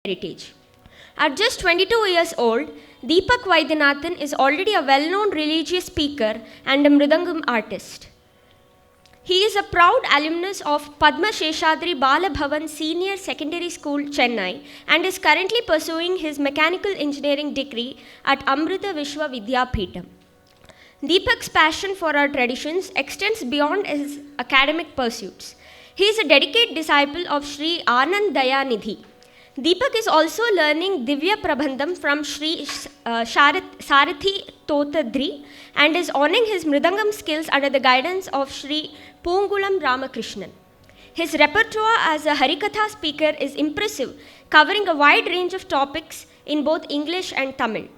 heritage. At just 22 years old, Deepak Vaidyanathan is already a well-known religious speaker and a mridangam artist. He is a proud alumnus of Padma Sheshadri Bala Bhavan Senior Secondary School, Chennai, and is currently pursuing his mechanical engineering degree at Amrita Vishwa Vidyapeetham. Deepak's passion for our traditions extends beyond his academic pursuits. He is a dedicated disciple of Shri Anand Dayanidhi. Deepak is also learning Divya Prabandham from Shri Sarathi Totadri and is honing his mridangam skills under the guidance of Shri Poongulam Ramakrishnan. His repertoire as a Harikatha speaker is impressive, covering a wide range of topics in both English and Tamil.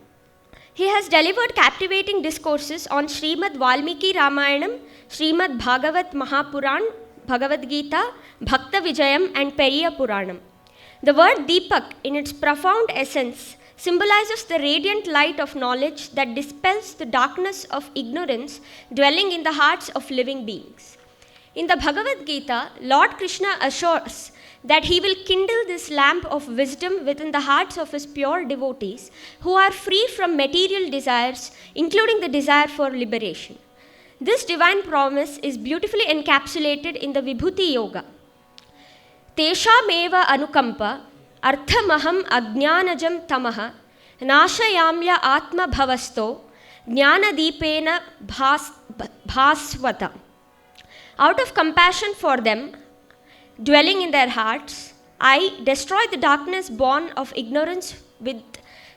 He has delivered captivating discourses on Srimad Valmiki Ramayanam, Srimad Bhagavat Mahapuran, Bhagavad Gita, Bhakta Vijayam, and Periya Puranam. The word Deepak, in its profound essence, symbolizes the radiant light of knowledge that dispels the darkness of ignorance dwelling in the hearts of living beings. In the Bhagavad Gita, Lord Krishna assures that he will kindle this lamp of wisdom within the hearts of his pure devotees who are free from material desires, including the desire for liberation. This divine promise is beautifully encapsulated in the Vibhuti Yoga. Teshameva anukampa arthamaham ajnanajam tamaha nashayamya atma bhavasto jnanadipena bhasvata. Out of compassion for them, dwelling in their hearts, I destroy the darkness born of ignorance with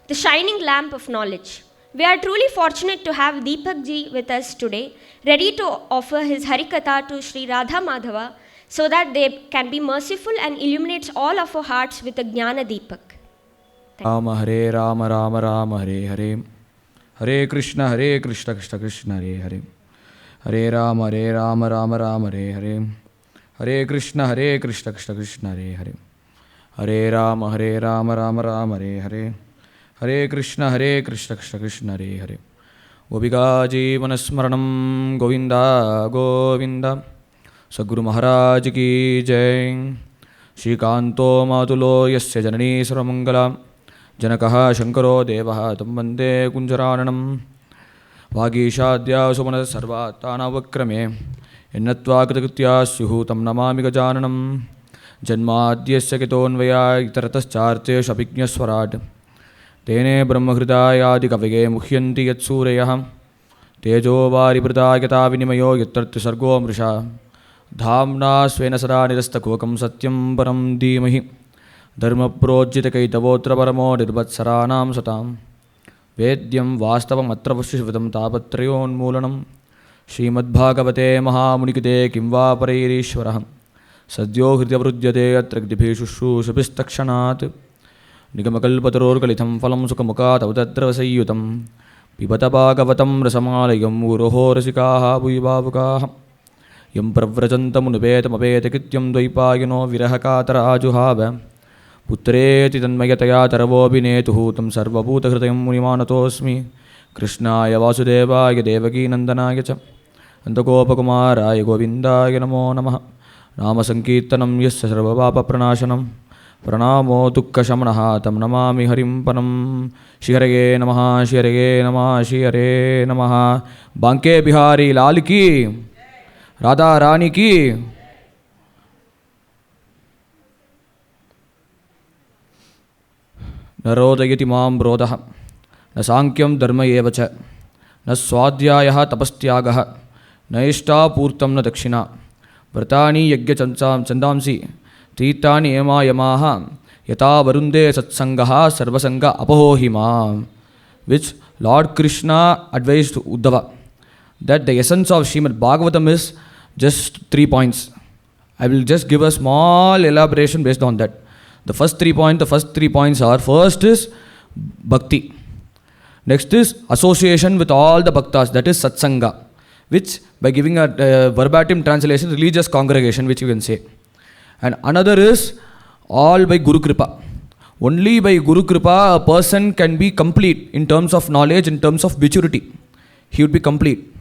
the shining lamp of knowledge. We are truly fortunate to have Deepak ji with us today, ready to offer his Harikatha to Sri Radha Madhava, so that they can be merciful and illuminates all of our hearts with a Jnana Deepak. Rama Hare Rama Rama Rama Hare Hare Hare Krishna Krishna Krishna Hare Hare Hare Rama Rama Rama Hare Hare Hare Krishna Krishna Krishna Hare Hare Hare Rama Rama Rama Hare Hare Hare Krishna Krishna Krishna Hare Hare Gopika Jeevanasmaranam Govinda Govinda Sadguru Maharaj ki jai. Shri Kanto Matulo Yasya Janani Sarvamangala Janakaha Shankaro Devaha Tam Vande Kunjarananam Vagishadya Sumana Sarvatana Vakrame Ennatva Kritakritya Syuhu Tam Namami Gajananam Janmadyasya Ketonvaya Itaratas Shapiknya Swarad Tene Brahmahridayadi Kavige Muhyanti Yatsurayah Tejo Vari Pradayata Vinimayo Yatarthi Sargo Mrisha Dhamna Svena Sada Nirastakokam Satyam Param Dhimahi Dharma Projita Kaitavotra Paramo Nirvatsaranam Satam Vedyam Vastavam Atravashishvatam Tapatrayon Mulanam Srimad Bhagavate Mahamunikite Kimva Parairishwaraham Sadyo Hritya Vrujyate Atrakdibheshushu Shapistakshanat Nigamakalpataror Kalitham Phalam Sukamukat Avadadravasayutam Pibata Bhagavatam Rasamalayam Uroho Rasikaha Bhuibavukaha Yam Pravrajantamunupetam Apetakityam Dvaipayano Virahakatara Ajuhava Putreti Tanmayataya Taravobinetuhu Tam Sarvabhuta Hritayam Munimanatosmi Krishnaya Vasudevaya Devaki Nandanaya Cha Antagopakumaraya Govindaya Namo Namaha Nama Sankirtanam Yasya Sarvapapa Pranashanam Pranamo Dukkha Shamanaha Tam Namami Harim Panam Shri Namaha Shri Namaha Shri Namaha Banke Bihari Lal Ki Radha Rani Ki Narodayati Mam Brodaha Na Sankyam Dharma Evacha Na Swadhyayaha Tapastyagaha Na Ishta Purtam Na Dakshina Vartani Yagya Chandamsi Tritani Ema Yamaha Yata Varunde Satsangaha Sarvasanga Apahohima, which Lord Krishna advised to Uddhava that the essence of Srimad Bhagavatham is just 3 points. I will just give a small elaboration based on that. The first three points are: first is bhakti, next is association with all the bhaktas, that is satsanga, which by giving a verbatim translation, religious congregation, which you can say. And another is all by Guru Kripa. Only by Guru Kripa a person can be complete in terms of knowledge, in terms of maturity. He would be complete.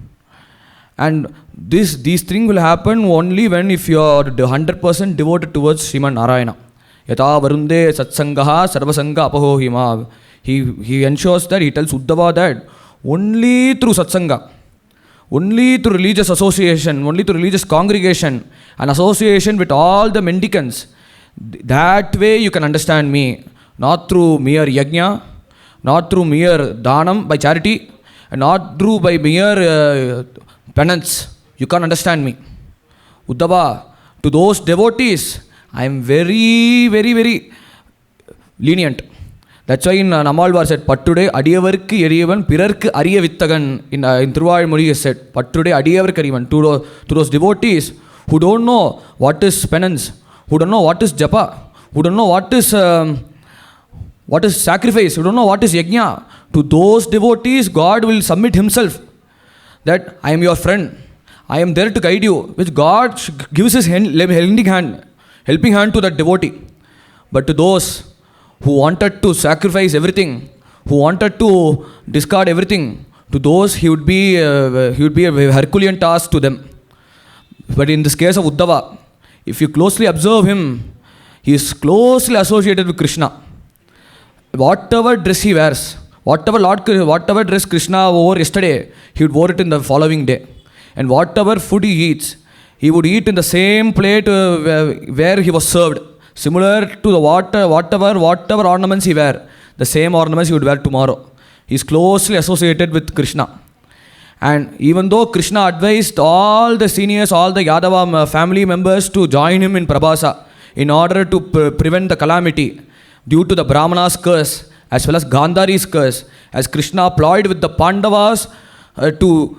And these things will happen only when if you are 100% devoted towards Srimad Narayana. Yata varunde satsangaha sarvasanga apahohima. He ensures that he tells Uddhava that only through satsanga, only through religious association, only through religious congregation and association with all the mendicants, that way you can understand me. Not through mere yajna, not through mere dhanam by charity, and not through by mere penance. You can't understand me. Uddhava, to those devotees, I am very, very, very lenient. That's why in Nammalvar said, Pattude adiyavarku eriyavan pirarku ariya vittagan. In Thiruvazhmozhi is said, Pattude adiyavarku eriyavan. To those devotees who don't know what is penance, who don't know what is japa, who don't know what is sacrifice, who don't know what is yajna, to those devotees God will submit himself that I am your friend, I am there to guide you, which God gives his helping hand to that devotee. But to those who wanted to sacrifice everything, who wanted to discard everything, to those he would be a Herculean task to them. But in this case of Uddhava, if you closely observe him, he is closely associated with Krishna. Whatever dress he wears, whatever dress Krishna wore yesterday, he would wear it in the following day. And whatever food he eats, he would eat in the same plate where he was served. Similar to the whatever ornaments he wear, the same ornaments he would wear tomorrow. He is closely associated with Krishna. And even though Krishna advised all the seniors, all the Yadava family members to join him in Prabhasa in order to prevent the calamity due to the Brahmana's curse as well as Gandhari's curse, as Krishna ployed with the Pandavas to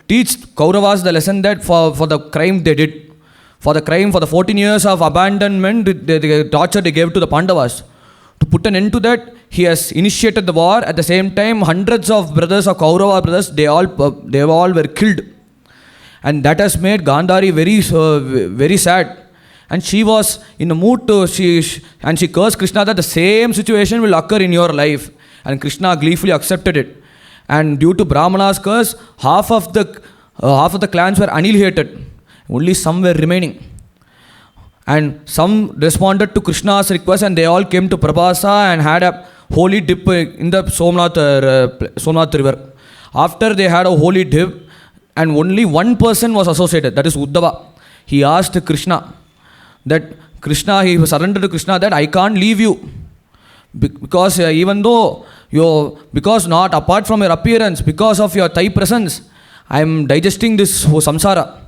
teach Kauravas the lesson that for the crime they did, for the 14 years of abandonment, the torture they gave to the Pandavas. To put an end to that, he has initiated the war. At the same time, hundreds of brothers of Kaurava brothers, they all were killed. And that has made Gandhari very sad. And she was in a mood she cursed Krishna that the same situation will occur in your life. And Krishna gleefully accepted it. And due to Brahmana's curse, half of the clans were annihilated. Only some were remaining. And some responded to Krishna's request and they all came to Prabhasa and had a holy dip in the Somnath river. After they had a holy dip, and only one person was associated, that is Uddhava. He asked Krishna, he surrendered to Krishna that I can't leave you. Because because not apart from your appearance, because of your Thai presence, I am digesting this samsara.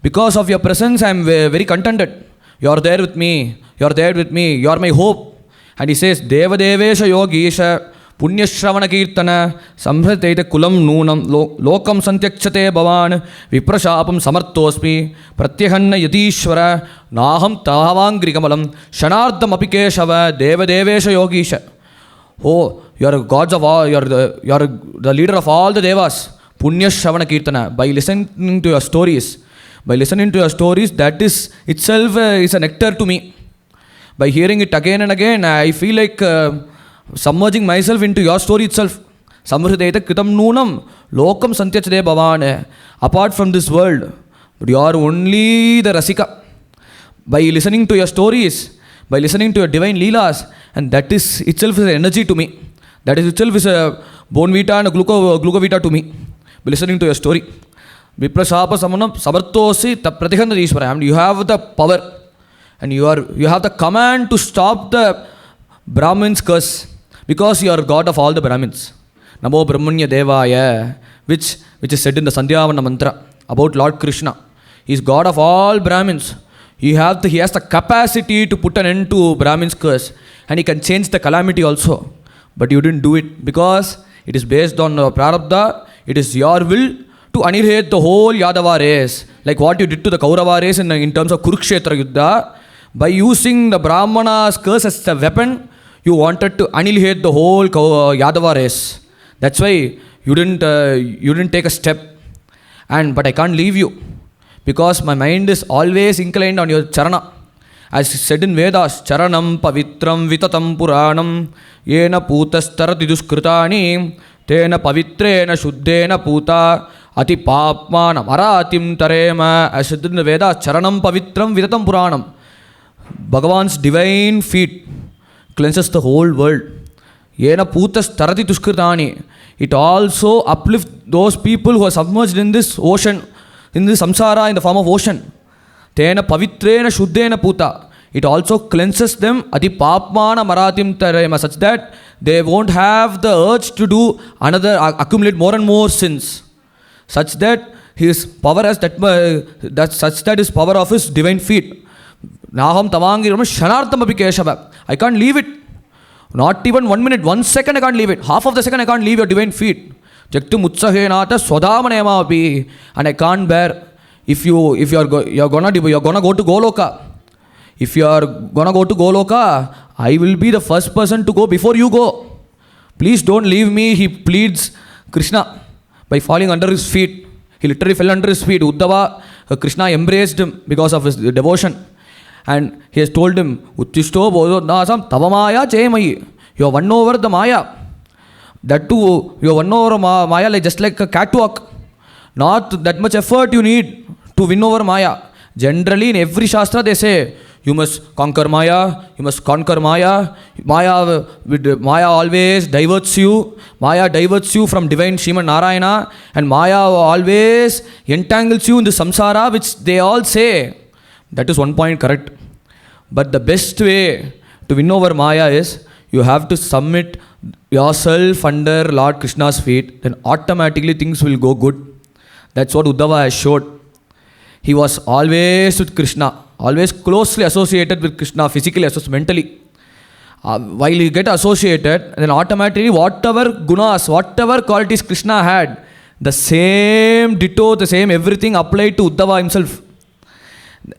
Because of your presence, I am very contented. You are there with me. You are my hope. And he says, Deva Devesha Yogisha Punya Shravana Kirtana Samhrateta Kulam Noonam Lokam Santyakshate Bhavan Viprashapam Samartosmi Pratyahanna Yadishwara Naham Tahavangri Kamalam Shanardam Apikeshava Deva Devesha Yogisha. Oh, you are gods of all, you are the leader of all the devas. Punya Shravana Kirtana. By listening to your stories, that is itself is a nectar to me. By hearing it again and again, I feel like submerging myself into your story itself. Samhrideta kritam noonam lokam santyachade bhavane. Apart from this world, but you are only the rasika. By listening to your stories, by listening to your divine leelas, and that is itself is an energy to me. That is itself is a bone vita and a glucovita to me. By listening to your story. Viprashapa samanam samartosi pratihanda ishvara. And you have the power and you have the command to stop the Brahmin's curse, because you are God of all the Brahmins. Namo Brahmanya Devaya, which is said in the Sandhyavana mantra about Lord Krishna. He is God of all Brahmins. He has the capacity to put an end to Brahmin's curse, and he can change the calamity also. But you didn't do it because it is based on prarabdha. It is your will to annihilate the whole Yadava race, like what you did to the Kaurava race in terms of Kurukshetra Yuddha. By using the Brahmana's curse as a weapon, you wanted to annihilate the whole Yadava race. That's why you didn't take a step. But I can't leave you, because my mind is always inclined on your charana. As said in Vedas, charanam pavitram vitatam puranam yena putastarati duskritani tena pavitrena shuddhena puta ati papmanam aratim tarema. As said in the Vedas, charanam pavitram vitatam puranam. Bhagavan's divine feet cleanses the whole world. Yena putas tarati tushkritani. It also uplifts those people who are submerged in this ocean, in this samsara, in the form of ocean. Tena pavitrena shuddhena puta. It also cleanses them adi papmana maratim tarema, such that they won't have the urge to do another, accumulate more and more sins. Such that his power has such that his power of his divine feet. Naham tavangi shanartam api keshava. I can't leave it. Not even 1 minute, 1 second I can't leave it. Half of the second I can't leave your divine feet. Jaktu mutsahenata swadhamanema api. And I can't bear. If you're gonna go to Goloka. If you are gonna go to Goloka, I will be the first person to go before you go. Please don't leave me, he pleads Krishna by falling under his feet. He literally fell under his feet. Uddhava, Krishna embraced him because of his devotion. And he has told him, Uttishto bodhodnasam tavamaya chemayi. You have won over the Maya. That too, you have won over Maya just like a catwalk. Not that much effort you need to win over Maya. Generally, in every Shastra they say, you must conquer Maya, you must conquer Maya. Maya always diverts you. Maya diverts you from divine Srimad Narayana. And Maya always entangles you in the samsara, which they all say. That is one point correct. But the best way to win over Maya is, you have to submit yourself under Lord Krishna's feet. Then automatically things will go good. That's what Uddhava has showed. He was always with Krishna. Always closely associated with Krishna, physically, mentally. While you get associated, then automatically whatever gunas, whatever qualities Krishna had, the same ditto, the same everything applied to Uddhava himself.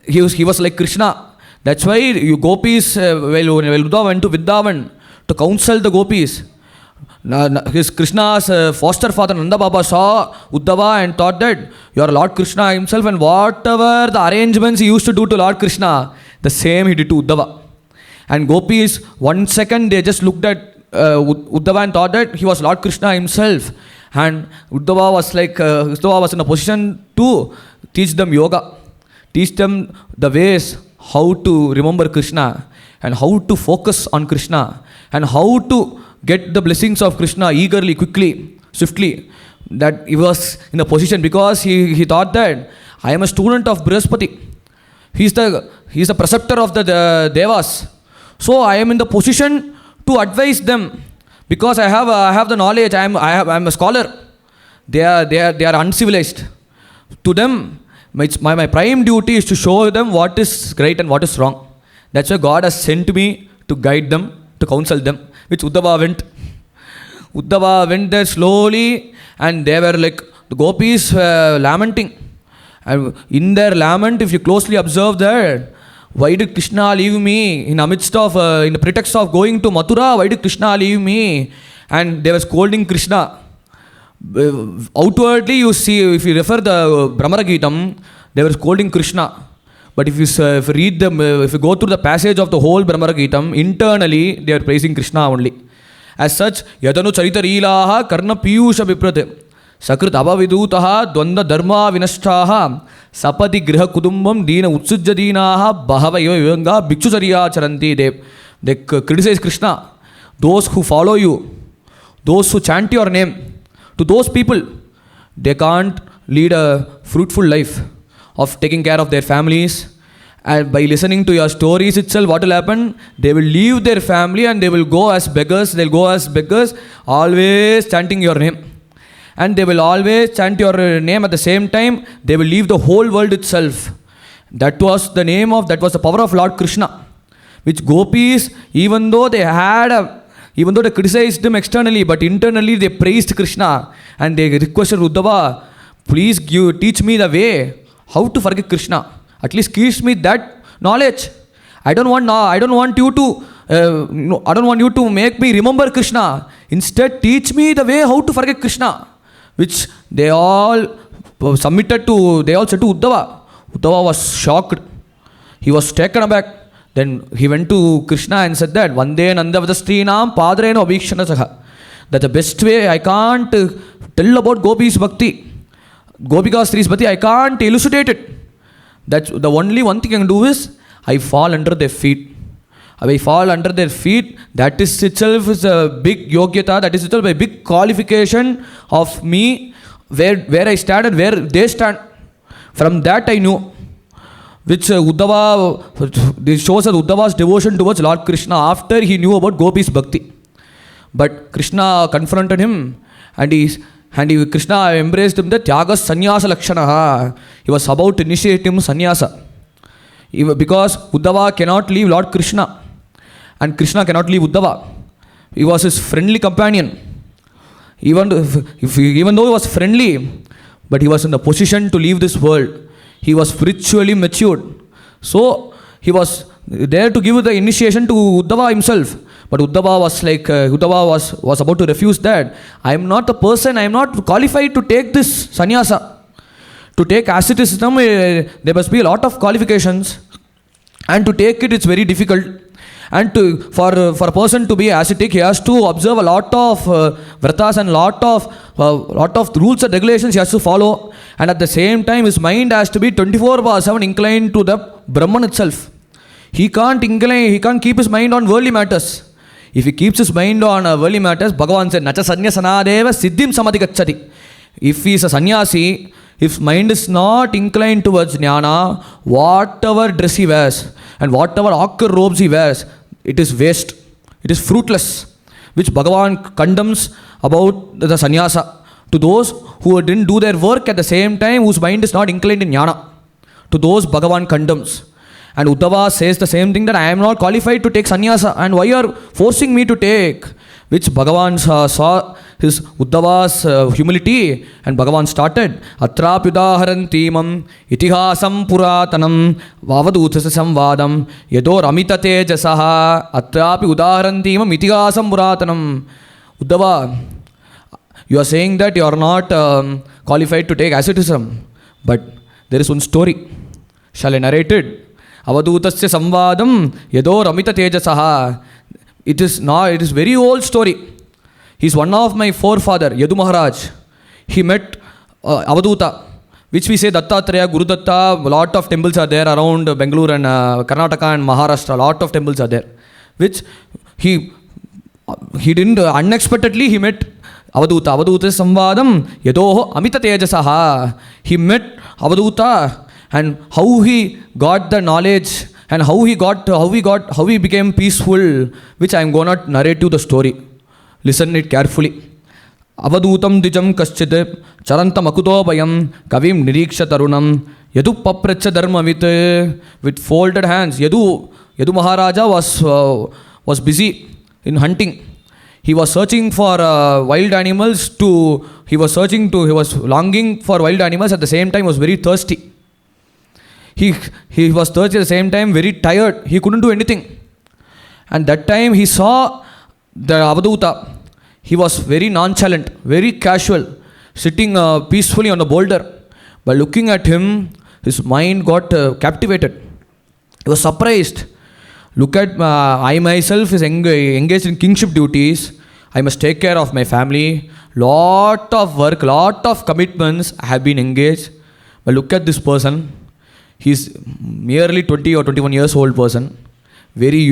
He was like Krishna. That's why you gopis, when Uddhava went to Vrindavan to counsel the gopis, his Krishna's foster father Nanda Baba saw Uddhava and thought that you are Lord Krishna himself, and whatever the arrangements he used to do to Lord Krishna, the same he did to Uddhava. And gopis, 1 second they just looked at Uddhava and thought that he was Lord Krishna himself. And Uddhava was in a position to teach them yoga, teach them the ways how to remember Krishna and how to focus on Krishna and how to get the blessings of Krishna eagerly, quickly, swiftly. That he was in a position because he thought that I am a student of Brihaspati. He is the preceptor of the Devas. So I am in the position to advise them because I have the knowledge. I am a scholar. They are uncivilized. To them, my prime duty is to show them what is right and what is wrong. That's why God has sent me to guide them, to counsel them, which Uddhava went. Uddhava went there slowly, and they were like, the gopis lamenting. And in their lament, if you closely observe that, why did Krishna leave me in the pretext of going to Mathura? Why did Krishna leave me? And they were scolding Krishna. Outwardly, you see, if you refer the Brahmagita, they were scolding Krishna. But if you read them, if you go through the passage of the whole Brahmagita, internally they are praising Krishna only. As such, Yadanu Charita Rilaha Karna Piyusha Viprate Sakrit Avadhoota Dwanda Dharma Vinashtaha Sapati Griha Kudumbam Dina Utsujja Dinaha Bahava Yanga Bhikshusariya Charanti. They criticize Krishna. Those who follow you, those who chant your name, to those people, they can't lead a fruitful life of taking care of their families. And by listening to your stories itself, what will happen? They will leave their family and they will go as beggars. They'll go as beggars, always chanting your name. And they will always chant your name at the same time. They will leave the whole world itself. That was the power of Lord Krishna, which gopis, even though they criticized him externally, but internally they praised Krishna. And they requested Uddhava, please teach me the way how to forget Krishna. At least teach me that knowledge. I don't want you to make me remember Krishna. Instead, teach me the way how to forget Krishna. Which they all said to Uddhava. Uddhava was shocked. He was taken aback. Then he went to Krishna and said that Vande Nandavadastrinam Padareno Abhikshanasaha. That the best way, I can't tell about Gopi's Bhakti. Gopika Stri's Bhakti, I can't elucidate it. That's the only one thing I can do is, I fall under their feet. I fall under their feet. That is itself is a big yogyata. That is itself a big qualification of me, where I stand and where they stand. From that I knew. Which Uddhava, this shows that Uddhava's devotion towards Lord Krishna after he knew about Gopi's bhakti. But Krishna confronted him, and Krishna embraced him the Tyaga Sannyasa Lakshanaha. He was about to initiate him sannyasa. Because Uddhava cannot leave Lord Krishna, and Krishna cannot leave Uddhava. He was his friendly companion. Even though he was friendly, but he was in the position to leave this world. He was spiritually matured. So he was there to give the initiation to Uddhava himself. But Uddhava was about to refuse that. I am not the person, I am not qualified to take this sannyasa. To take asceticism, there must be a lot of qualifications. And to take it, it's very difficult. And for a person to be ascetic, he has to observe a lot of vratas and lot of rules and regulations he has to follow. And at the same time, his mind has to be 24/7 inclined to the Brahman itself. He can't keep his mind on worldly matters. If he keeps his mind on worldly matters, Bhagavan said, Nacha sanyasanadeva siddhim samadhigacchati. If he is a sannyasi, if mind is not inclined towards jnana, whatever dress he wears and whatever ochre robes he wears, it is waste. It is fruitless. Which Bhagavan condemns about the sannyasa. To those who didn't do their work at the same time, whose mind is not inclined in jnana. To those Bhagavan condemns. And Uddhava says the same thing, that I am not qualified to take sannyasa, and why you are forcing me to take? Which Bhagavan saw his Uddhava's humility, and Bhagavan started Atrapyudaharantimam itihasam puratanam Avadhoota samvadam yador amita tejasaha Atrapyudaharantimam itihasam puratanam. Uddhava, you are saying that you are not qualified to take asceticism, but there is one story. Shall I narrate it? Avadhutasya samvadam yador amita tejasaha. It is very old story. He is one of my forefather, Yadu Maharaj. He met Avadhoota, which we say Dattatreya, Guru Datta. A lot of temples are there around Bengaluru and Karnataka and Maharashtra. A lot of temples are there. Which he didn't, unexpectedly he met Avadhoota. Avadhoota Samvadam Yadoho Amita Tejasaha. He met Avadhoota, and how he got the knowledge and how he became peaceful, which I am going to narrate you the story. Listen it carefully. Avadhootam dijam kaschid charantam akutobayam kavim niriksha tarunam yadu papracha dharmavit. With folded hands, Yadu Maharaja was busy in hunting. He was searching for wild animals he was longing for wild animals, at the same time was very thirsty. He was thirsty at the same time, very tired. He couldn't do anything. And that time he saw the Avadhoota. He was very nonchalant, very casual, sitting peacefully on a boulder. By looking at him, his mind got captivated. He was surprised. Look at, I myself is engaged in kingship duties. I must take care of my family. Lot of work, lot of commitments I have been engaged. But look at this person. He is merely 20 or 21 years old person. He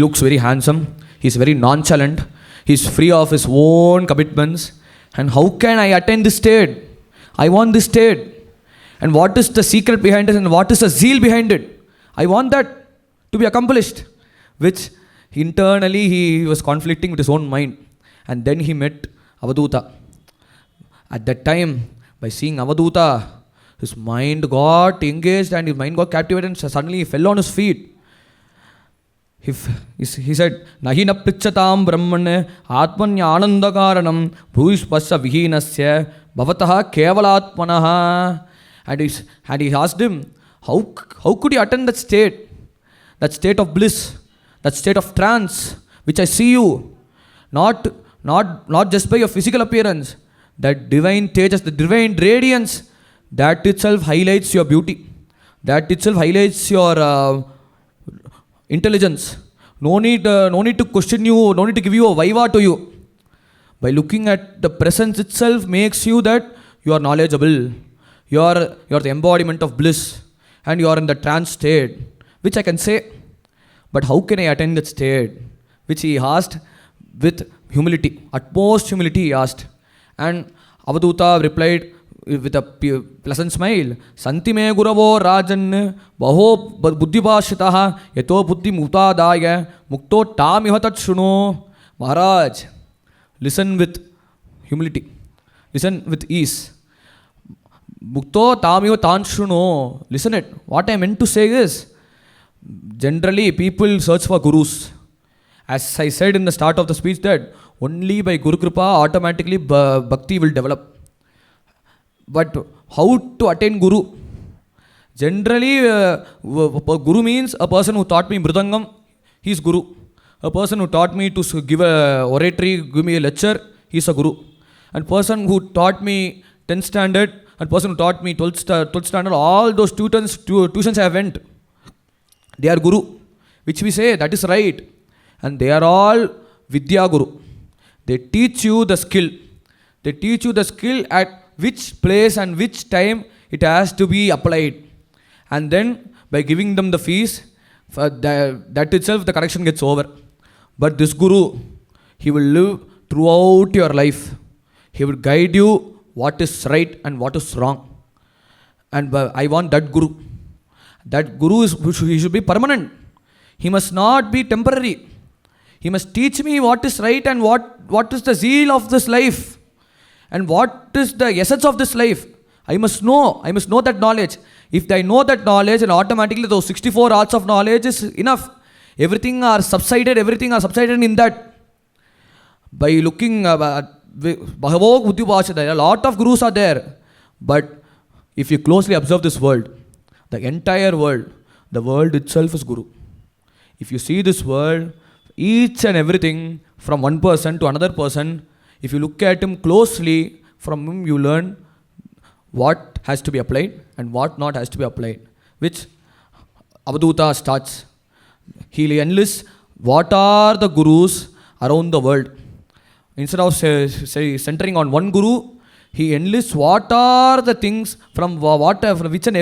looks very handsome. He is very nonchalant. He is free of his own commitments. And how can I attain this state? I want this state. And what is the secret behind it, and what is the zeal behind it? I want that to be accomplished. Which internally he was conflicting with his own mind. And then he met Avadhoota. At that time, by seeing Avadhoota, his mind got engaged and his mind got captivated, and suddenly he fell on his feet. He said, Nahi na prichatam brahmane atmanya anandakaranam bhuishpasya vihinasya bhavataha kevalatmanaha. And he asked him, how could you attain that state of bliss, that state of trance, which I see you, not just by your physical appearance, that divine tejas, the divine radiance, that itself highlights your beauty, that itself highlights your intelligence. No need to question you, no need to give you a viva to you. By looking at the presence itself makes you that you are knowledgeable, you are the embodiment of bliss. and you are in the trance state, which I can say. But how can I attain that state? Which he asked with humility, utmost humility he asked. And Avadhoota replied with a pleasant smile, Santi me guravo rajan baho buddhibhashitaha yato buddhi mutadaya mukto tamihatat shuno. Maharaj, listen with humility. Listen with ease. Mukto tamiho tanshuno. Listen it. What I meant to say is, generally people search for gurus. As I said in the start of the speech that only by Guru Kripa automatically bhakti will develop. But how to attain Guru? Generally, Guru means a person who taught me Mridangam, he is Guru. A person who taught me to give a oratory, give me a lecture, he is a Guru. And person who taught me 10th standard, and person who taught me 12th standard, all those tuitions I went, they are Guru. Which we say, that is right. And they are all Vidya Guru. They teach you the skill. They teach you the skill at which place and which time it has to be applied. And then by giving them the fees, that itself the correction gets over. But this Guru, he will live throughout your life. He will guide you what is right and what is wrong. And I want that Guru. That Guru he should be permanent. He must not be temporary. He must teach me what is right and what is the zeal of this life. And what is the essence of this life. I must know that knowledge. If I know that knowledge, and automatically those 64 arts of knowledge is enough. Everything are subsided in that. By looking at Bhagavad Gita, a lot of gurus are there. But if you closely observe this world, the entire world, the world itself is Guru. If you see this world, each and everything from one person to another person, if you look at him closely, from him you learn what has to be applied and what not has to be applied. Which Avadhoota starts. He enlists what are the gurus around the world. Instead of centering on one guru, he enlists what are the things from which and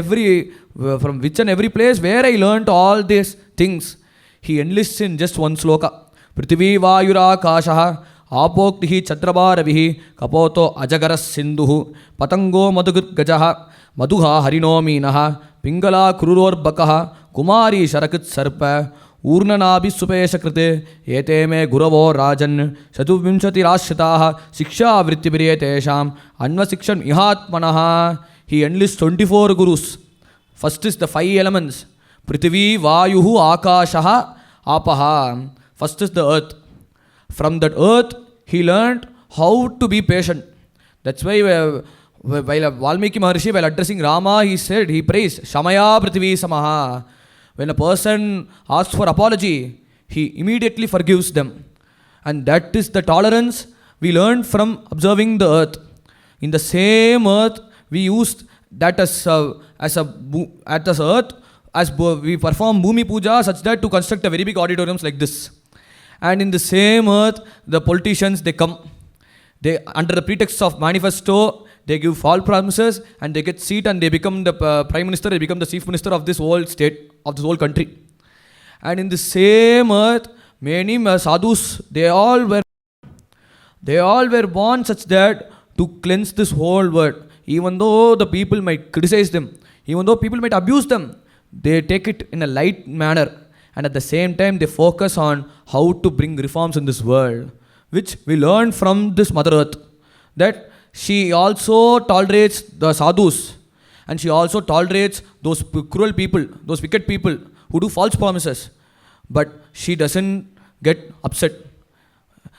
every place where I learnt all these things. He enlists in just one sloka. Prithvi vayura kashaha apoktihi chatrabharavihi kapoto ajagaras sindhuhu patango madhugut gajaha madhuha harino minaha pingala kururor bakaha kumari sharakit sarpa ऊर्णनाभि सुपेश कृते एते मे गुरवो राजन् शतुविंशतिराश्रिताः शिक्षावृत्तिभिर्ये तेषाम् अन्वशिक्षन् इहात्मनः. He enlists 24 gurus. First is the 5 elements. Prithvi, Vayuhu, Akashaha, Apaha. First is the earth. From that earth, he learned how to be patient. That's why while Valmiki Maharshi, while addressing Rama, he praised Shamaya Prithvi Samaha. When a person asks for apology, he immediately forgives them. And that is the tolerance we learned from observing the earth. In the same earth, we used that as earth, as we perform Bhumi Puja such that to construct a very big auditoriums like this. And in the same earth, the politicians, they come. They, under the pretext of manifesto, they give false promises and they get seat and they become the prime minister, they become the chief minister of this whole state, of this whole country. And in the same earth, many sadhus, they all were born such that to cleanse this whole world. Even though the people might criticize them, even though people might abuse them, they take it in a light manner. And at the same time, they focus on how to bring reforms in this world, which we learn from this Mother Earth. That she also tolerates the sadhus, and she also tolerates those cruel people, those wicked people who do false promises. But she doesn't get upset.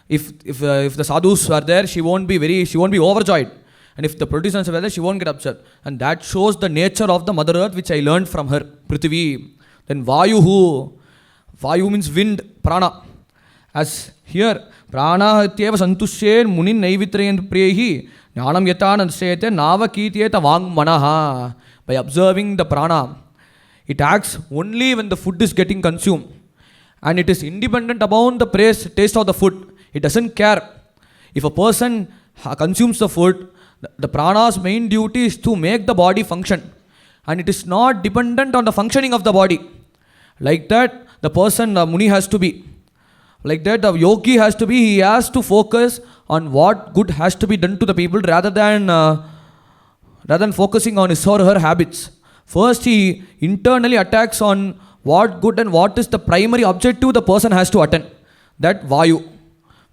If the sadhus are there, she won't be overjoyed. And if the politicians are there, she won't get upset. And that shows the nature of the Mother Earth, which I learned from her, Prithvi. Then Vayuhu. Vayu means wind, prana. As here, prana ityeva santushen munin naivitrayen prehi jnanam yatana sete navakityeta vang manaha. By observing the prana, it acts only when the food is getting consumed. And it is independent about the taste of the food. It doesn't care. If a person consumes the food, the prana's main duty is to make the body function. and it is not dependent on the functioning of the body. Like that, the person, the Muni has to be. Like that, the yogi has to be, he has to focus on what good has to be done to the people rather than focusing on his or her habits. First, he internally attacks on what good and what is the primary objective the person has to attain. That Vayu,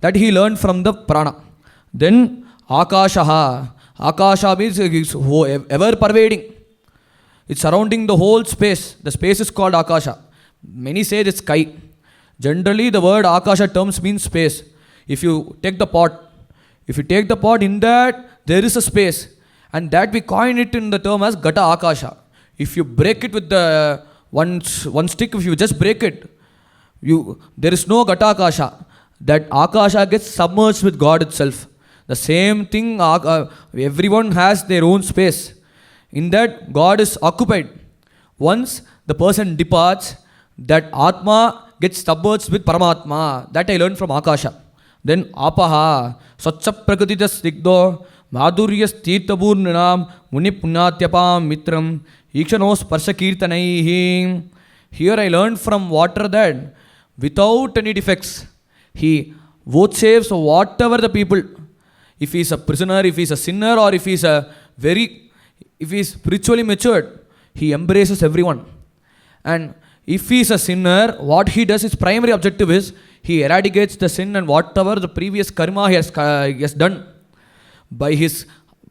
that he learned from the prana. Then Akashaha. Akasha means it's ever pervading. It's surrounding the whole space. The space is called Akasha. Many say it's sky. Generally, the word Akasha terms means space. If you take the pot, in that there is a space, and that we coin it in the term as Gata Akasha. If you break it with the one stick, if you just break it, there is no Gata Akasha. That Akasha gets submerged with God itself. The same thing, everyone has their own space. In that, God is occupied. Once the person departs, that Atma gets submerged with Paramatma. That I learned from Akasha. Then Apaha, Swachha Prakatitas Digdo, Madhuryas Tirthaburnanam, Muni Punyatyapam Mitram, Ikshanos Parshakirtanaihi. Here I learned from water that without any defects, he vouchsafes whatever the people. If he is a prisoner, if he is a sinner, or if he is spiritually matured, he embraces everyone. And if he is a sinner, what he does, his primary objective is, he eradicates the sin and whatever the previous karma he has done. By his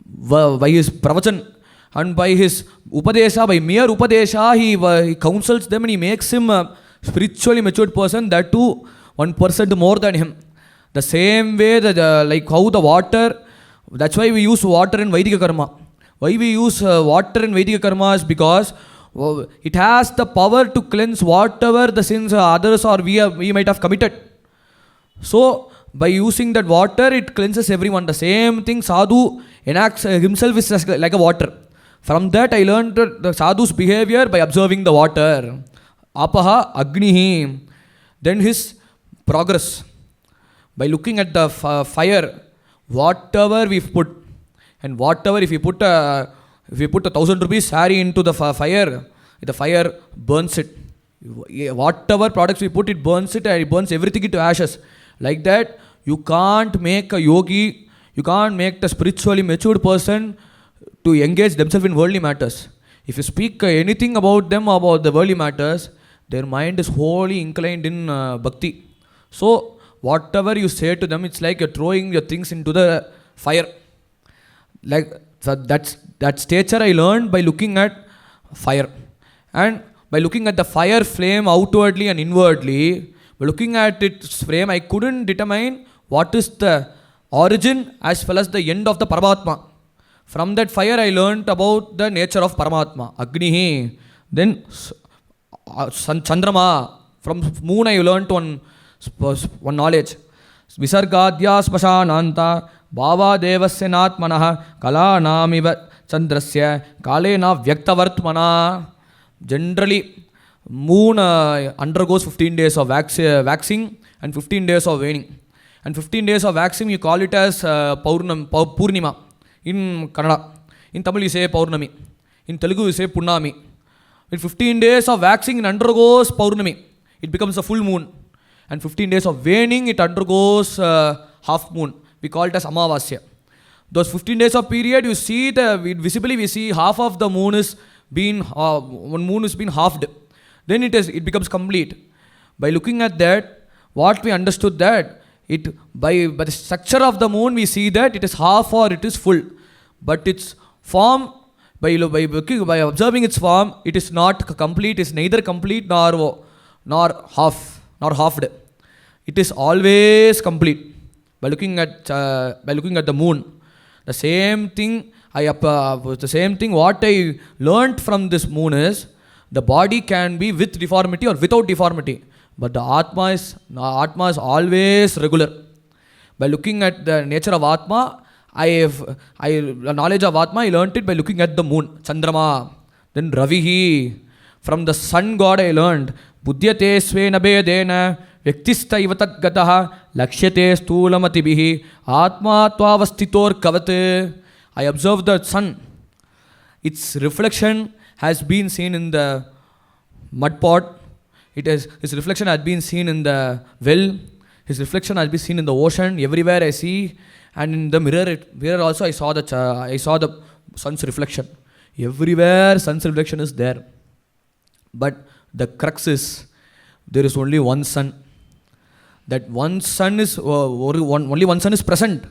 pravachan and by his upadesha, by mere upadesha, he counsels them and he makes him a spiritually matured person, that too 1% more than him. The same way that like how the water, that's why we use water in Vaidika karma. Why we use water in Vaidika karma is because it has the power to cleanse whatever the sins others or we might have committed. So by using that water, it cleanses everyone. The same thing sadhu enacts himself is like a water. From that I learned the sadhu's behavior by observing the water. Apaha agnihi. Then his progress. By looking at the fire, whatever we've put, and whatever if we put a 1,000 rupees saree into the fire burns it. Whatever products we put, it burns it, and it burns everything into ashes. Like that, you can't make a yogi, you can't make the spiritually matured person to engage themselves in worldly matters. If you speak anything about them, about the worldly matters, their mind is wholly inclined in bhakti. So, whatever you say to them, it's like you're throwing your things into the fire. Like that stature I learned by looking at fire. And by looking at the fire flame outwardly and inwardly, by looking at its flame, I couldn't determine what is the origin as well as the end of the Paramatma. From that fire I learned about the nature of Paramatma, Agnihi. Then Chandrama, from moon I learned one knowledge. Visargadya Spashananta Bhava Devasya Natmanaha Kala Namiva Chandrasya Kalena Vyaktavartmana. Generally, moon undergoes 15 days of waxing and 15 days of waning. And 15 days of waxing, you call it as Purnima in Kannada. In Tamil, you say Paurnami. In Telugu, you say Punnami. In 15 days of waxing, it undergoes Paurnami. It becomes a full moon. And 15 days of waning, it undergoes half moon. We call it as Amavasya. Those 15 days of period, you see visibly we see half of the moon is being one moon is being halved. Then it becomes complete. By looking at that, what we understood that by the structure of the moon, we see that it is half or it is full. But its form, by observing its form, it is not complete. It is neither complete nor halved. It is always complete. By looking at the moon, the same thing what I learnt from this moon is the body can be with deformity or without deformity, but the Atma is always regular. By looking at the nature of Atma, the knowledge of Atma, I learnt it by looking at the moon, Chandrama. Then Ravihi, from the sun god I learned, Buddhyate svena bedena Vyaktista ivatat gataha Lakshyate sthulamatibihi Atma tvavastitor kavate. I observe the sun. Its reflection has been seen in the mud pot. His reflection has been seen in the well. His reflection has been seen in the ocean. Everywhere I see, and in the mirror also I saw the sun's reflection. Everywhere sun's reflection is there. But the crux is, there is only one sun. That one sun is only one sun is present.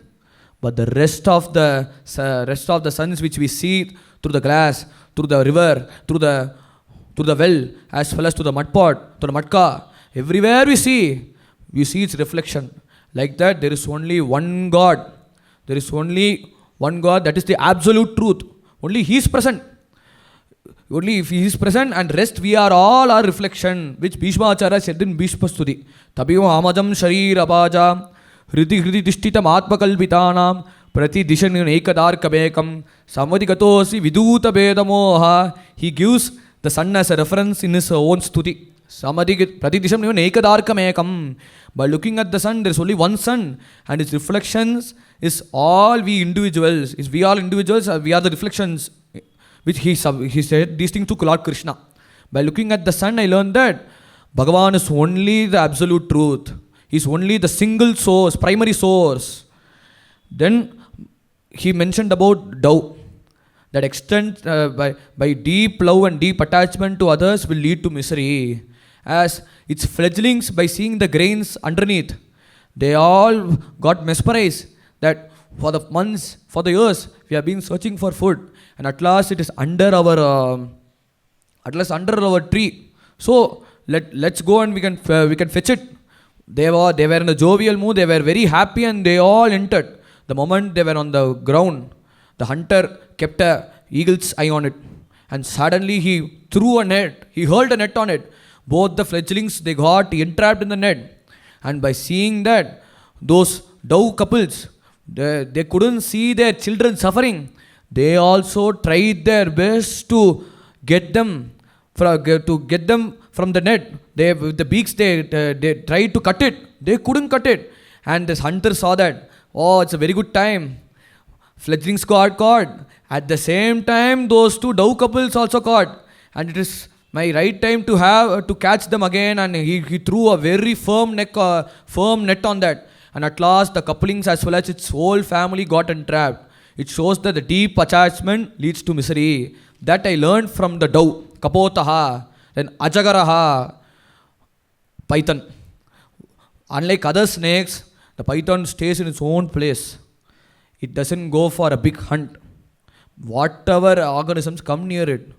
But the rest of the suns which we see through the glass, through the river, through the well, as well as to the mud pot, to the mudka, everywhere we see its reflection. Like that, there is only one God. There is only one God, that is the absolute truth. Only He is present. Only if He is present, and rest we are all our reflection, which Bhishma Acharya said in Bhishma Stuti. Tabiyo amadam sharir abaja hridi dishtitam atmakalpitanam prati dishanun ekadarkabekam samadikatosi viduta bedamoha. He gives the sun as a reference in his own Stuti. Prati dishanun ekadarkamekam. By looking at the sun, there is only one sun, and its reflections is all we individuals. Is we all individuals, we are the reflections. Which he said these things to Lord Krishna. By looking at the sun, I learned that Bhagavan is only the absolute truth. He is only the single source, primary source. Then he mentioned about dove. That extent by deep love and deep attachment to others will lead to misery. As its fledglings, by seeing the grains underneath, they all got mesmerized that for the months, for the years, we have been searching for food. And at last it is under our tree. So let's go and we can fetch it. They were in a jovial mood. They were very happy, and they all entered. The moment they were on the ground, the hunter kept a eagle's eye on it, and suddenly he threw a net. He hurled a net on it. Both the fledglings, they got entrapped in the net. And by seeing that, those dove couples, they couldn't see their children suffering. They also tried their best to get them from the net. With the beaks, they tried to cut it. They couldn't cut it. And this hunter saw that. Oh, it's a very good time. Fledglings got caught. At the same time, those two dove couples also caught. And it is my right time to catch them again. And he threw a very firm net on that. And at last, the couplings as well as its whole family got entrapped. It shows that the deep attachment leads to misery. That I learned from the dove, Kapotaha, then Ajagaraha, python. Unlike other snakes, the python stays in its own place. It doesn't go for a big hunt. Whatever organisms come near it,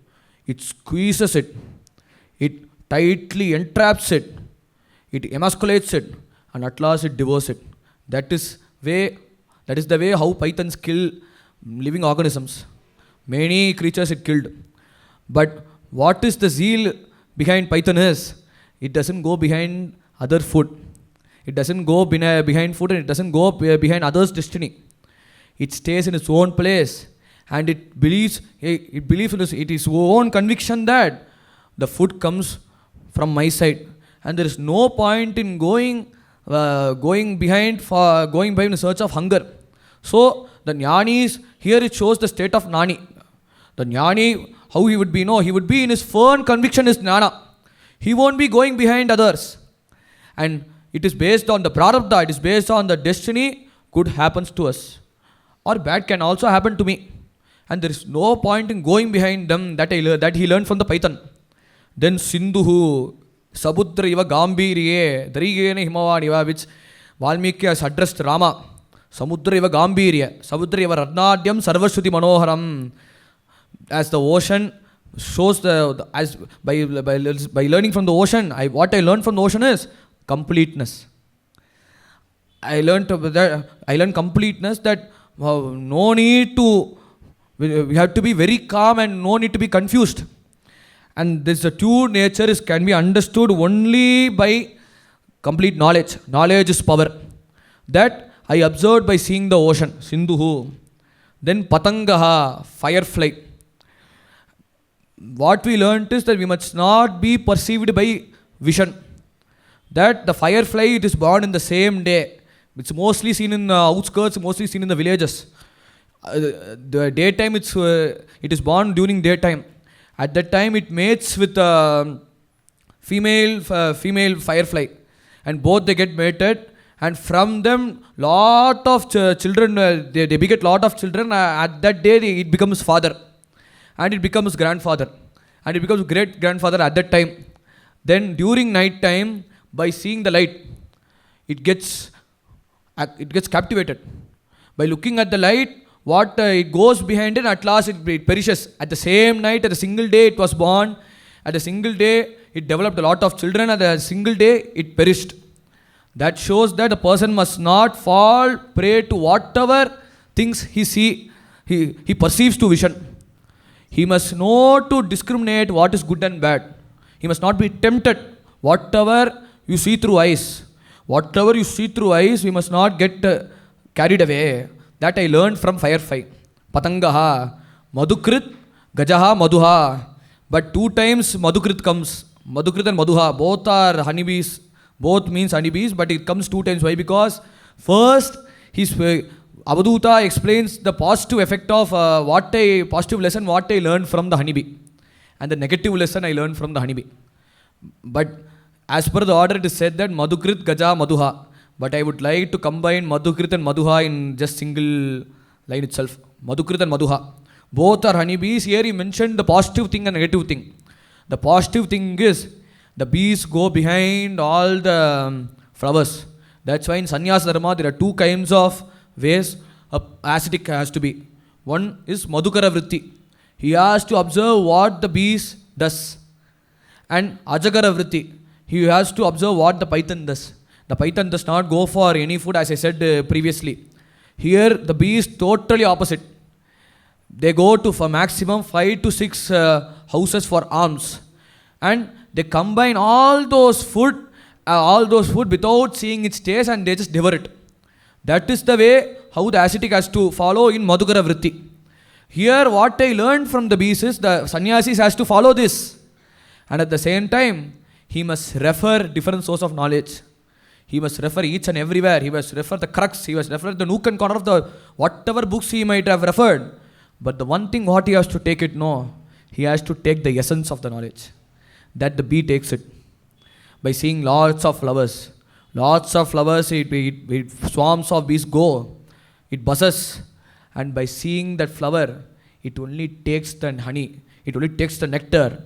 it squeezes it. It tightly entraps it. It emasculates it. And at last it devours it. That is the way how pythons kill living organisms. Many creatures it killed. But what is the zeal behind python is, it doesn't go behind other food. It doesn't go behind food, and it doesn't go behind others' destiny. It stays in its own place, and it believes in its own conviction that the food comes from my side, and there is no point in going behind in search of hunger. So the jnanis, here it shows the state of jnani. The jnani, how he would be? No, he would be in his firm conviction is jnana. He won't be going behind others. And it is based on the prarabdha, it is based on the destiny. Good happens to us, or bad can also happen to me. And there is no point in going behind them. That he learned from the python. Then Sindhuhu, Sabudra iva Gambirye, Darigene Himavaniva, which Valmiki has addressed Rama. Samudra iva Gambirya, Samudra iva Ratnadyam Sarvashruti Manoharam. As the ocean shows by learning from the ocean, what I learned from the ocean is completeness. I learned completeness, that no need to, we have to be very calm and no need to be confused. And this true nature can be understood only by complete knowledge. Knowledge is power. That I observed by seeing the ocean, Sindhuhu. Then Patangaha, firefly. What we learnt is that we must not be perceived by vision. That the firefly, it is born in the same day. It's mostly seen in the outskirts, mostly seen in the villages. The daytime, it is born during daytime. At that time, it mates with female firefly, and both they get mated, and from them lot of children, they beget lot of children. At that day, it becomes father, and it becomes grandfather, and it becomes great grandfather at that time. Then during night time, by seeing the light, it gets captivated. By looking at the light, what it goes behind it, at last it perishes. At the same night, at a single day, it was born. At a single day, it developed a lot of children. At a single day, it perished. That shows that a person must not fall prey to whatever things he perceives to vision. He must know to discriminate what is good and bad. He must not be tempted. Whatever you see through eyes, we must not get carried away. That I learned from firefly. Patangaha, Madhukrit, Gajaha, Madhuha. But 2 times Madhukrit comes. Madhukrit and Madhuha, both are honeybees. Both means honeybees, but it comes 2 times. Why? Because first, Avadhoota explains the positive effect of positive lesson what I learned from the honeybee. And the negative lesson I learned from the honeybee. But as per the order, it is said that Madhukrit, Gaja, Madhuha. But I would like to combine Madhukrit and Madhuha in just single line itself. Madhukrit and Madhuha. Both are honeybees. Here he mentioned the positive thing and negative thing. The positive thing is the bees go behind all the flowers. That's why in Sannyasa Dharma there are 2 kinds of ways ascetic has to be. One is Madhukara Vritti. He has to observe what the bees does. And Ajakara Vritti. He has to observe what the python does. The python does not go for any food, as I said previously. Here the bee is totally opposite. They go to for maximum 5 to 6 houses for alms, and they combine all those food without seeing its taste, and they just devour it. That is the way how the ascetic has to follow in Madhukara Vritti. Here what I learned from the bees is the sannyasis has to follow this, and at the same time he must refer different source of knowledge. He must refer each and everywhere. He must refer the crux. He must refer the nook and corner of the whatever books he might have referred. But the one thing what he has to take it, no. He has to take the essence of the knowledge. That the bee takes it. By seeing lots of flowers. It swarms of bees go. It buzzes. And by seeing that flower, it only takes the honey. It only takes the nectar.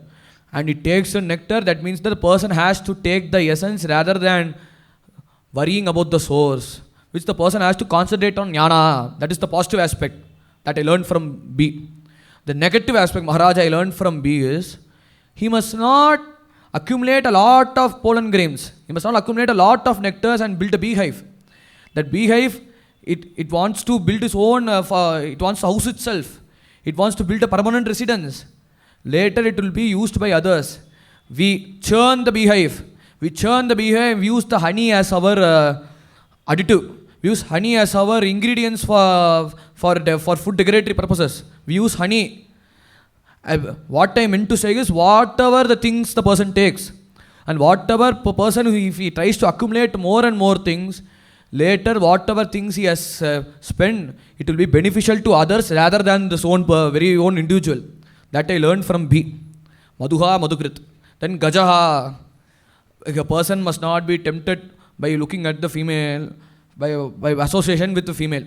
And it takes the nectar. That means that the person has to take the essence rather than worrying about the source, which the person has to concentrate on jnana. That is the positive aspect that I learned from bee. The negative aspect, Maharaj, I learned from bee is, he must not accumulate a lot of pollen grains. He must not accumulate a lot of nectars and build a beehive. That beehive, it wants to build its own, it wants to house itself. It wants to build a permanent residence. Later it will be used by others. We churn the beehive. We use the honey as our additive. We use honey as our ingredients for food decoratory purposes. We use honey. What I meant to say is, whatever the things the person takes, and whatever person, if he tries to accumulate more and more things, later whatever things he has spent, it will be beneficial to others rather than his own very own individual. That I learned from bee. Madhuha, Madhukrit. Then Gajaha. A person must not be tempted by looking at the female, by association with the female.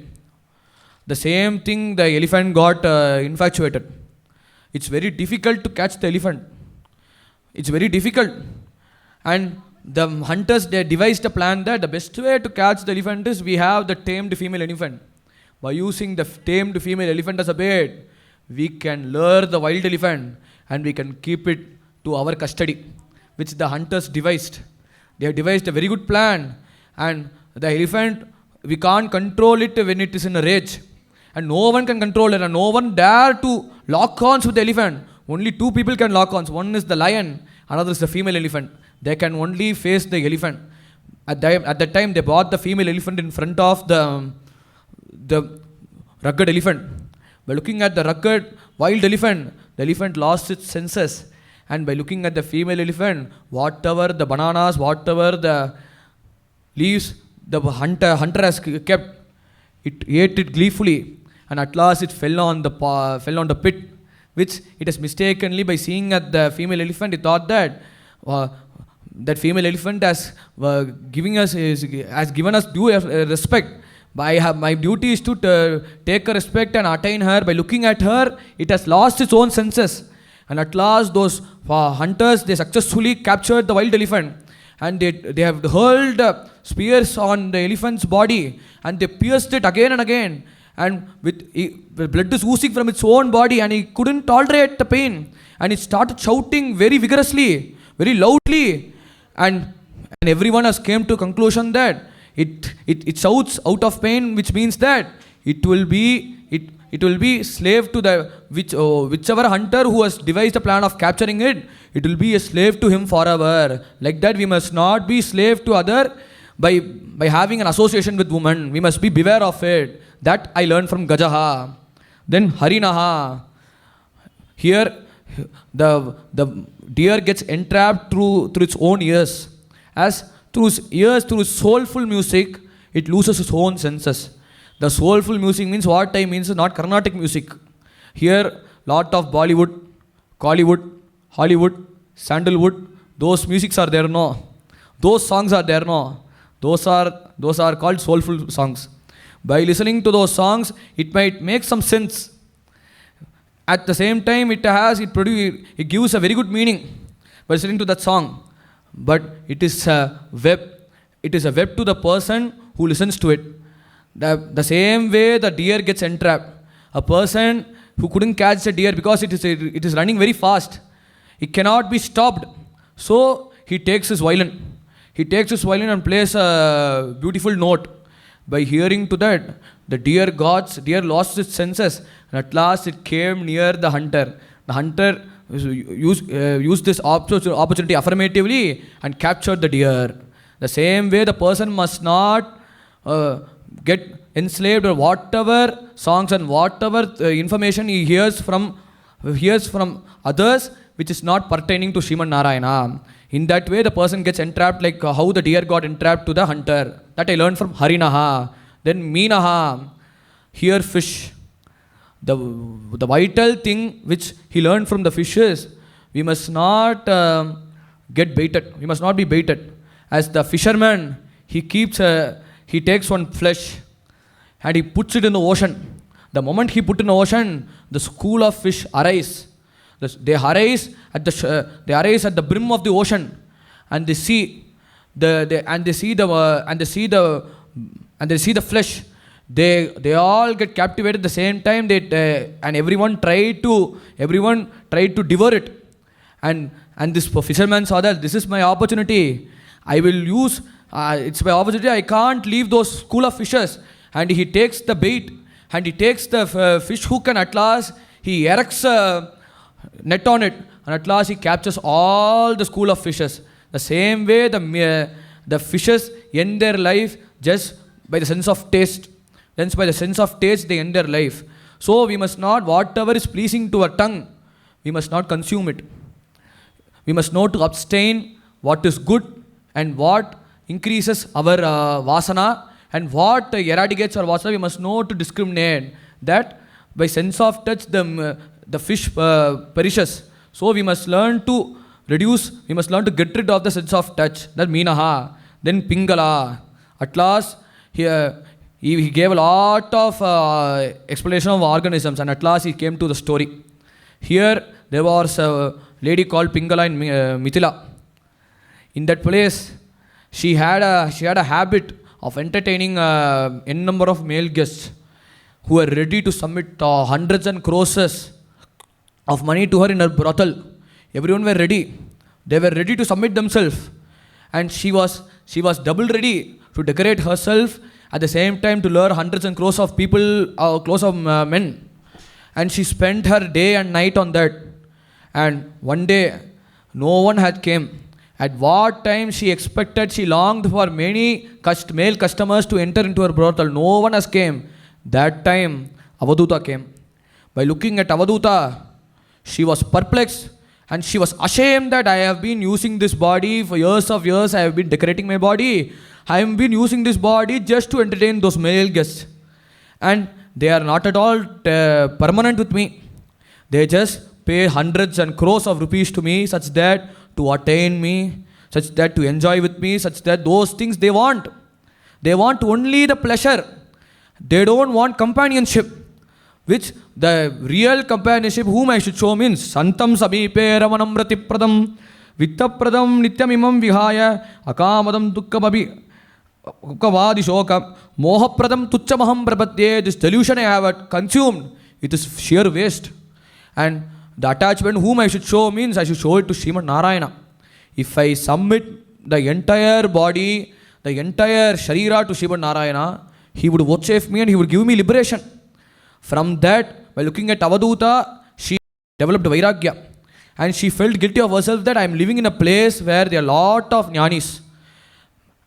The same thing the elephant got infatuated. It's very difficult to catch the elephant. It's very difficult. And the hunters, they devised a plan that the best way to catch the elephant is we have the tamed female elephant. By using the tamed female elephant as a bait, we can lure the wild elephant and we can keep it to our custody, which the hunters devised. They have devised a very good plan, and the elephant, we can't control it when it is in a rage, and no one can control it, and no one dare to lock horns with the elephant. Only 2 people can lock horns. One is the lion, another is the female elephant. They can only face the elephant. At that time, they brought the female elephant in front of the rugged elephant. By looking at the rugged wild elephant, the elephant lost its senses. And by looking at the female elephant, whatever the bananas, whatever the leaves the hunter has kept, it ate it gleefully. And at last it fell on the pit which it is mistakenly by seeing at the female elephant, it thought that that female elephant has given us due respect. My duty is to take her respect and attain her. By looking at her, it has lost its own senses. And at last, those hunters, they successfully captured the wild elephant. And they have hurled spears on the elephant's body. And they pierced it again and again. And the blood is oozing from its own body. And he couldn't tolerate the pain. And he started shouting very vigorously, very loudly. And everyone has came to conclusion that it shouts out of pain, which means that it will be slave to the whichever hunter who has devised the plan of capturing it. It will be a slave to him forever. Like that, we must not be slave to other by having an association with women. We must be beware of it. That I learned from Gajaha. Then Harinaha. Here, the deer gets entrapped through its own ears. As through its ears, through soulful music, it loses its own senses. The soulful music means what I mean is not Carnatic music. Here, lot of Bollywood, Collywood, Hollywood, Sandalwood, those musics are there, no. Those songs are there, no. Those are called soulful songs. By listening to those songs, it might make some sense. At the same time, it gives a very good meaning by listening to that song. But it is a web. It is a web to the person who listens to it. The same way the deer gets entrapped. A person who couldn't catch the deer because it is running very fast. It cannot be stopped. So he takes his violin. He takes his violin and plays a beautiful note. By hearing to that, the deer lost its senses. And at last it came near the hunter. The hunter used this opportunity affirmatively and captured the deer. The same way the person must not get enslaved or whatever songs and whatever information he hears from others which is not pertaining to Srimad Narayana. In that way the person gets entrapped like how the deer got entrapped to the hunter. That I learned from Harinaha. Then Meenaha. Here fish. The vital thing which he learned from the fish is we must not get baited. We must not be baited. As the fisherman, he takes one flesh and he puts it in the ocean. The moment he put in the ocean, the school of fish arise. They arise at the brim of the ocean, and they see the flesh. They all get captivated at the same time. And everyone tried to devour it. And this fisherman saw that this is my opportunity. I will use. It's my opportunity. I can't leave those school of fishes. And he takes the bait and he takes the fish hook, and at last he erects a net on it, and at last he captures all the school of fishes. The same way the fishes end their life just by the sense of taste. Then by the sense of taste they end their life. So we must not, whatever is pleasing to our tongue, we must not consume it. We must know to abstain what is good and what increases our vasana, and what eradicates our vasana. We must know to discriminate that by sense of touch the fish perishes. So we must learn to reduce, we must learn to get rid of the sense of touch. That Meenaha. Then Pingala. At last he gave a lot of explanation of organisms, and at last he came to the story. Here there was a lady called Pingala in Mithila. In that place, she had a habit of entertaining n number of male guests who were ready to submit hundreds and crores of money to her in her brothel. Everyone were ready. They were ready to submit themselves, and she was double ready to decorate herself at the same time to lure hundreds and crores of people, men. And she spent her day and night on that. And one day, no one had came. At what time she expected, she longed for many male customers to enter into her brothel. No one has came. That time, Avadhoota came. By looking at Avadhoota, she was perplexed and she was ashamed that I have been using this body for years of years. I have been decorating my body. I have been using this body just to entertain those male guests. And they are not at all permanent with me. They just pay hundreds and crores of rupees to me such that to attain me, such that to enjoy with me, such that those things they want. They want only the pleasure. They don't want companionship. Which the real companionship whom I should show means Santam Sabipe Ramanam Ratipradam Vittapradam Nityamimam Vihaya Akamadam Dukkamabi Ukavadi Shokam Mohapradam Tuchamaham Prabhatye. This delusion I have consumed, it is sheer waste. And the attachment whom I should show means I should show it to Srimad Narayana. If I submit the entire body, the entire Sharira to Srimad Narayana, he would vouchsafe me and he would give me liberation. From that, by looking at Avadhoota, she developed Vairagya. And she felt guilty of herself that I am living in a place where there are a lot of jnanis.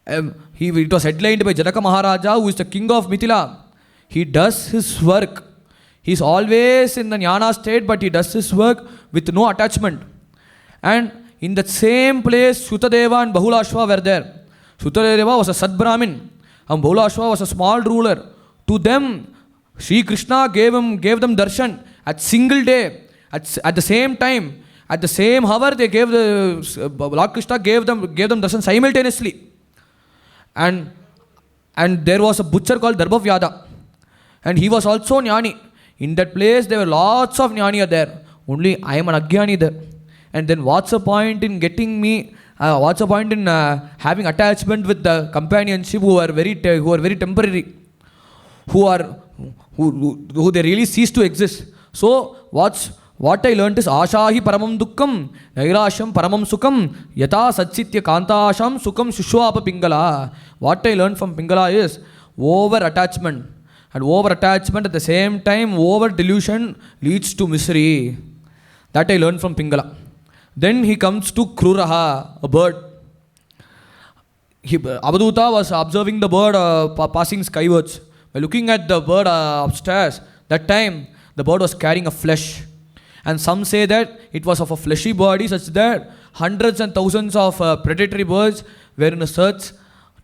It was headlined by Janaka Maharaja, who is the king of Mithila. He does his work. He is always in the jnana state, but he does his work with no attachment. And in that same place, Sutadeva and Bahulashva were there. Sutadeva was a Sad Brahmin, and Bahulashva was a small ruler. To them, Sri Krishna gave them darshan at single day, at the same time, at the same hour. They gave Lord Krishna gave them darshan simultaneously. And there was a butcher called Darbhavyada, and he was also jnani. In that place, there were lots of jnani there. Only I am an ajnani there. And then what's the point in getting me? What's the point in having attachment with the companionship who are very temporary, who they really cease to exist? So what I learnt is Ashahi Paramam Dukkam, Nairasham Paramam Sukam, Yata Satsitya Kantasham Sukam Shushwapa Pingala. What I learned from Pingala is over attachment. And over attachment at the same time, over delusion leads to misery. That I learned from Pingala. Then he comes to Kruraha, a bird. Avadhoota was observing the bird passing skywards. By looking at the bird upstairs, that time the bird was carrying a flesh. And some say that it was of a fleshy body such that hundreds and thousands of predatory birds were in a search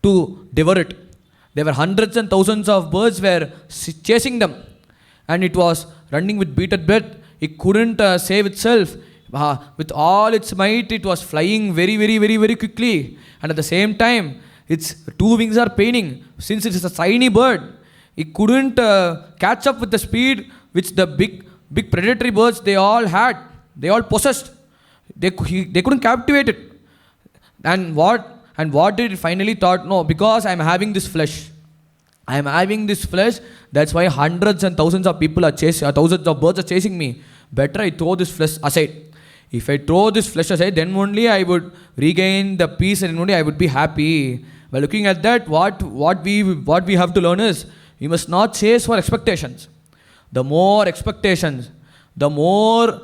to devour it. There were hundreds and thousands of birds were chasing them. And it was running with bated breath. It couldn't save itself. With all its might, it was flying very, very, very, very quickly. And at the same time, its two wings are paining. Since it is a tiny bird, it couldn't catch up with the speed which the big predatory birds they all had. They all possessed. They couldn't captivate it. And what did it finally thought? No, because I am having this flesh. I am having this flesh. That's why hundreds and thousands of people are chasing, thousands of birds are chasing me. Better I throw this flesh aside. If I throw this flesh aside, then only I would regain the peace and only I would be happy. By looking at that, what we have to learn is we must not chase for expectations. The more expectations, the more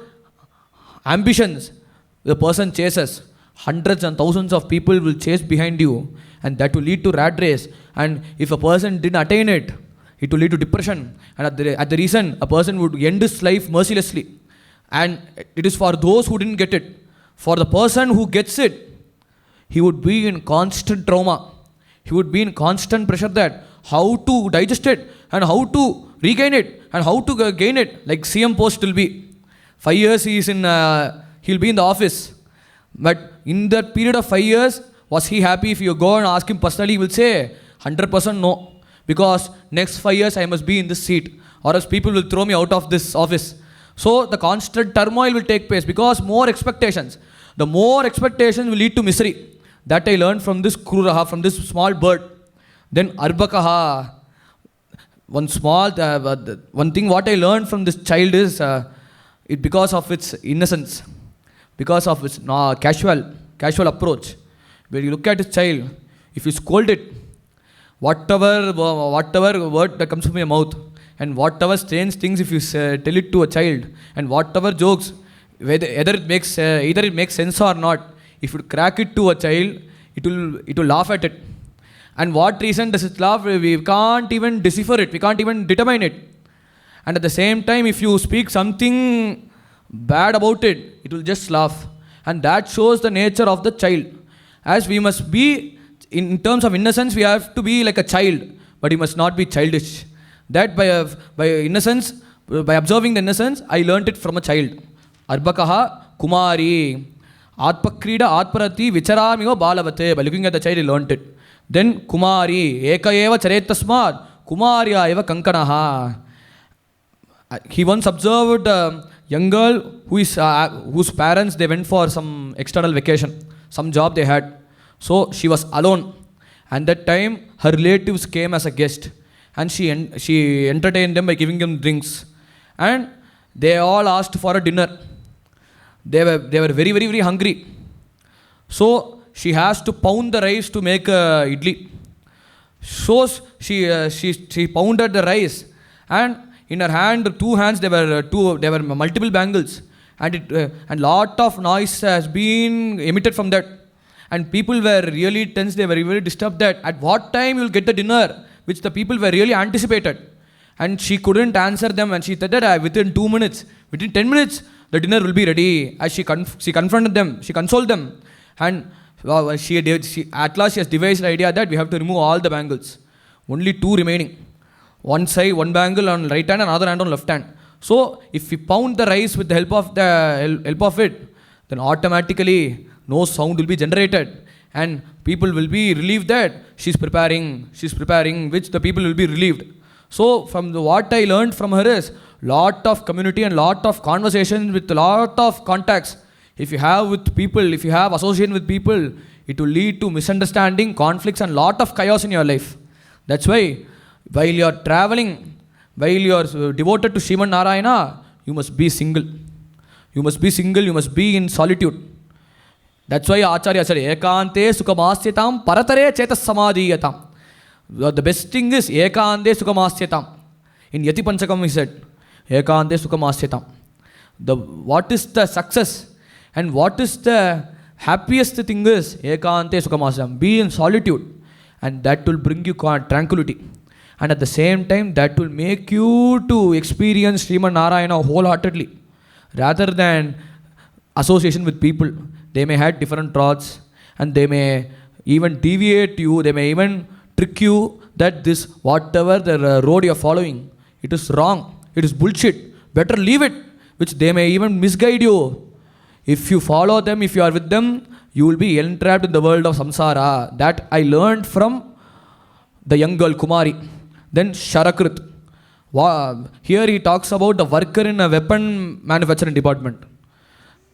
ambitions the person chases, hundreds and thousands of people will chase behind you, and that will lead to rat race. And if a person didn't attain it, it will lead to depression. And at the reason, a person would end his life mercilessly. And it is for those who didn't get it. For the person who gets it, he would be in constant trauma. He would be in constant pressure that how to digest it and how to regain it and how to gain it. Like CM post will be 5 years he'll be in the office. But in that period of 5 years, was he happy? If you go and ask him personally, he will say 100% no. Because next 5 years I must be in this seat, or else people will throw me out of this office. So the constant turmoil will take place because more expectations. The more expectations will lead to misery. That I learned from this Kruraha, from this small bird. Then Arbakaha. One thing what I learned from this child is because of its innocence, because of its casual approach. When you look at a child, if you scold it, whatever word that comes from your mouth, and whatever strange things if you tell it to a child, and whatever jokes, either it makes sense or not, if you crack it to a child, it will laugh at it. And what reason does it laugh? We can't even decipher it. We can't even determine it. And at the same time, if you speak something bad about it, it will just laugh. And that shows the nature of the child. As we must be, in terms of innocence, we have to be like a child, but we must not be childish. That by innocence, by observing the innocence, I learnt it from a child. Arbakaha Kumari Atpakrida Atparati Vicharamiva Balavate. By looking at the child, he learnt it. Then Kumari Eka Eva Charetasmad Kumarya Eva Kankanaha. He once observed a young girl whose parents, they went for some external vacation, some job they had. So she was alone. And that time her relatives came as a guest. And she entertained them by giving them drinks. And they all asked for a dinner. They were very, very, very hungry. So she has to pound the rice to make idli. So she pounded the rice, and in her hand, two hands, there were multiple bangles, and lot of noise has been emitted from that. And people were really tense. They were really disturbed that at what time you will get the dinner, which the people were really anticipated. And she couldn't answer them, and she said that within 2 minutes, within 10 minutes, the dinner will be ready. As she confronted them, she consoled them, and at last she has devised the idea that we have to remove all the bangles. Only 2 remaining. One side, one bangle on right hand, and another hand on left hand. So if we pound the rice with the help of it, then automatically no sound will be generated, and people will be relieved that she's preparing, which the people will be relieved. So from what I learned from her is lot of community and lot of conversations with a lot of contacts. If you have with people, if you have association with people, it will lead to misunderstanding, conflicts, and lot of chaos in your life. That's why while you are traveling, while you are devoted to Srimad Narayana, you must be single. You must be single, you must be in solitude. That's why Acharya said, Ekante sukhamasyatam paratare chetas samadhiyatam. The best thing is Ekante sukhamasyatam. In Yati Panchakam he said, Ekante sukhamasyatam. What is the success and what is the happiest thing is Ekante sukhamasyatam. Be in solitude, and that will bring you tranquility. And at the same time, that will make you to experience Srimad Narayana wholeheartedly, rather than association with people. They may have different thoughts, and they may even deviate you, they may even trick you that this whatever the road you are following, it is wrong, it is bullshit, better leave it, which they may even misguide you. If you follow them, if you are with them, you will be entrapped in the world of samsara. That I learned from the young girl Kumari. Then Sharakrit. Here he talks about the worker in a weapon manufacturing department.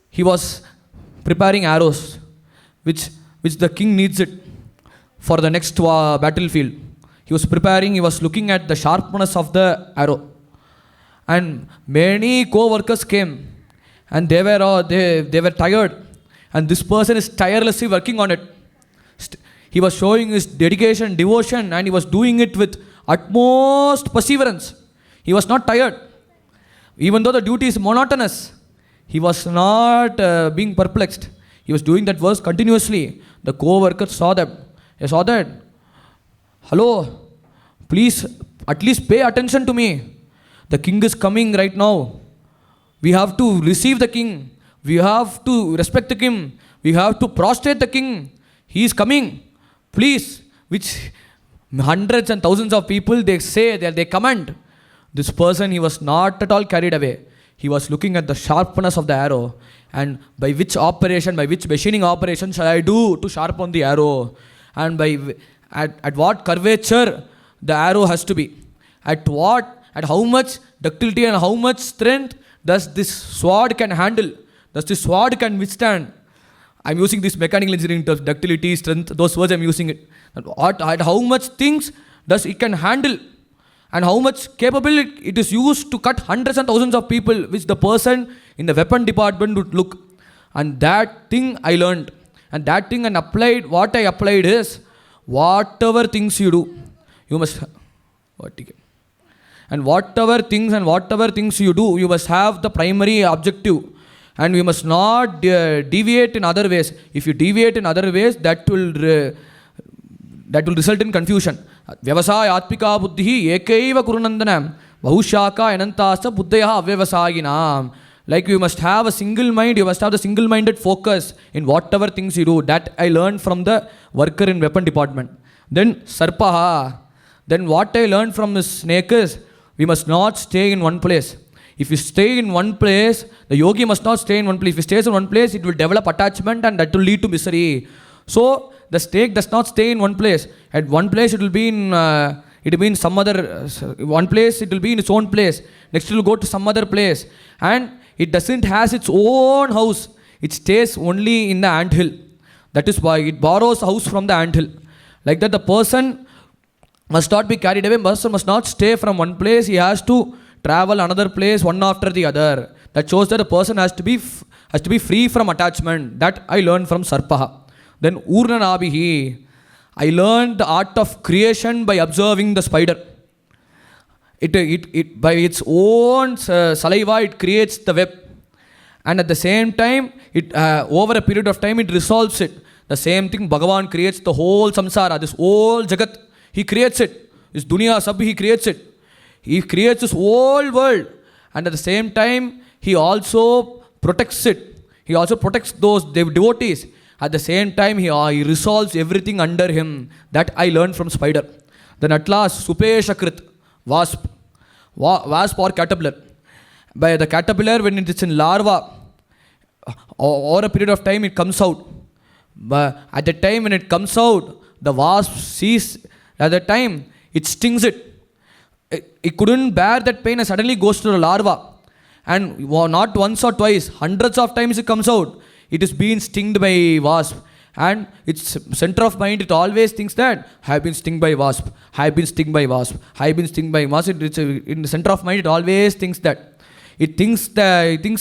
He was preparing arrows, which the king needs it for the next battlefield. He was preparing, he was looking at the sharpness of the arrow. And many co-workers came, and they were tired. And this person is tirelessly working on it. He was showing his dedication, devotion, and he was doing it with utmost perseverance. He was not tired. Even though the duty is monotonous, he was not being perplexed. He was doing that work continuously. The co-workers saw that. They saw that. Hello, please at least pay attention to me. The king is coming right now. We have to receive the king. We have to respect the king. We have to prostrate the king. He is coming. Please, which hundreds and thousands of people, they say, they command. This person, he was not at all carried away. He was looking at the sharpness of the arrow, and by which machining operation shall I do to sharpen the arrow, and at what curvature the arrow has to be, at how much ductility and how much strength does this sword can handle, does this sword can withstand. I'm using this mechanical engineering terms, ductility, strength, those words I'm using it. At how much things does it can handle, and how much capable it is used to cut hundreds and thousands of people, which the person in the weapon department would look. And that thing I learned. And that thing and applied, what I applied is, whatever things you do, you must, and whatever things you do, you must have the primary objective. And we must not deviate in other ways. If you deviate in other ways, that will result in confusion. Vyavasaya atmika buddhi ekaiva kurunandanam bahushaka anantasa buddhaya avyavasayinam. Like you must have a single mind, you must have the single-minded focus in whatever things you do. That I learned from the worker in weapon department. Then sarpaha. Then what I learned from the snake is, we must not stay in one place. If you stay in one place, the yogi must not stay in one place. If he stays in one place, it will develop attachment and that will lead to misery. So the snake does not stay in one place. At one place it will be in some other, one place it will be in its own place. Next it will go to some other place. And it doesn't has its own house. It stays only in the anthill. That is why it borrows a house from the anthill. Like that, the person must not be carried away. Person must not stay from one place. He has to travel another place one after the other. That shows that the person has to be free from attachment. That I learned from Sarpaha. Then Urnanabihi. I learned the art of creation by observing the spider. It by its own saliva it creates the web, and at the same time it over a period of time it resolves it. The same thing Bhagavan creates the whole samsara, this whole jagat. He creates it. This dunya sab he creates it. He creates this whole world, and at the same time he also protects it. He also protects those devotees. At the same time he resolves everything under him. That I learned from spider. Then at last Supeshakrit, wasp or caterpillar. By the caterpillar, when it is in larva, over a period of time it comes out. But at the time when it comes out, the wasp sees, at the time it stings it. It couldn't bear that pain and suddenly goes to the larva. And not once or twice, hundreds of times it comes out. It is being stinged by wasp. And its center of mind, it always thinks that, I have been stung by wasp, I have been stung by wasp, I have been stung by wasp. It's in the center of mind, it always thinks that. It thinks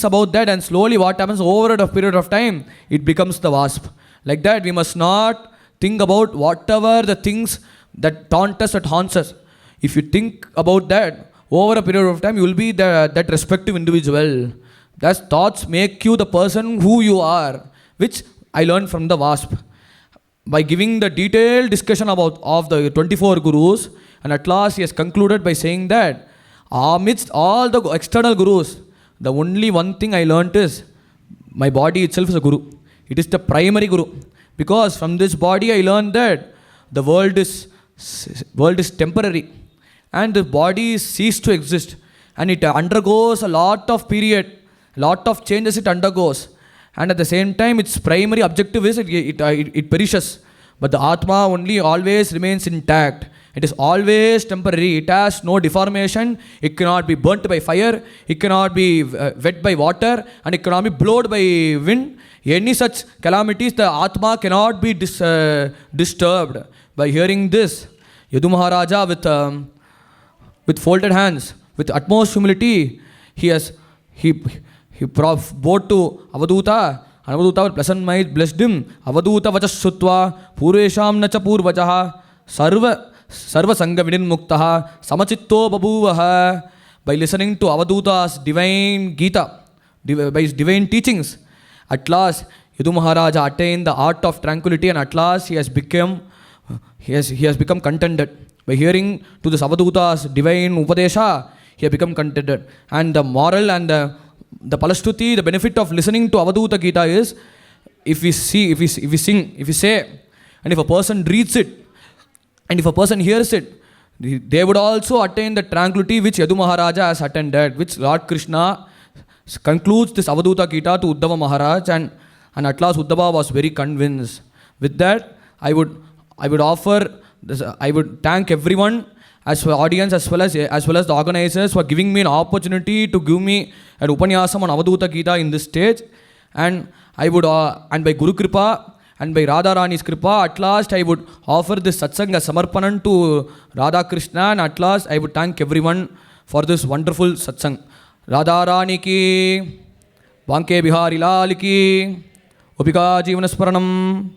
about that, and slowly what happens over a period of time, it becomes the wasp. Like that, we must not think about whatever the things that taunt us, that haunts us. If you think about that, over a period of time, you will be that respective individual. Thus, thoughts make you the person who you are, which I learned from the wasp. By giving the detailed discussion of the 24 gurus, and at last he has concluded by saying that, amidst all the external gurus, the only one thing I learned is, my body itself is a guru. It is the primary guru. Because from this body I learned that the world is temporary. And the body ceases to exist. And it undergoes a lot of period, lot of changes it undergoes. And at the same time, its primary objective is it perishes. But the Atma only always remains intact. It is always temporary. It has no deformation. It cannot be burnt by fire. It cannot be wet by water. And it cannot be blown by wind. Any such calamities, the Atma cannot be disturbed. By hearing this, Yadu Maharaja with folded hands, with utmost humility, he bowed to Avadhoota, and Avadhoota with pleasant mind blessed him. Avadhoota vachas sutva purvesham nacha purvajaha sarva sanga vidin muktaha samachitto babuvaha. By listening to Avadhoota's divine Gita, by his divine teachings, at last Yadu Maharaja attained the art of tranquility, and at last he has become contented. By hearing to this Avadhoota's divine Upadesha, he has become contented. And the moral and the Palastuti, the benefit of listening to Avadhoota Gita is, if we sing, if we say, and if a person reads it, and if a person hears it, they would also attain the tranquility which Yadu Maharaja has attained, which Lord Krishna concludes this Avadhoota Gita to Uddhava Maharaj, and at last Uddhava was very convinced. With that, I would thank everyone, as well audience, as well as the organizers, for giving me an opportunity to give me an Upanyasam on Avadhoota Gita in this stage. And I would, and by Guru Kripa and by Radha Rani's Kripa, at last I would offer this satsang as Samarpanan to Radha Krishna, and at last I would thank everyone for this wonderful satsang. Radha Rani ki, Banke Bihari Lal ki, Upika Jeevanaspranam.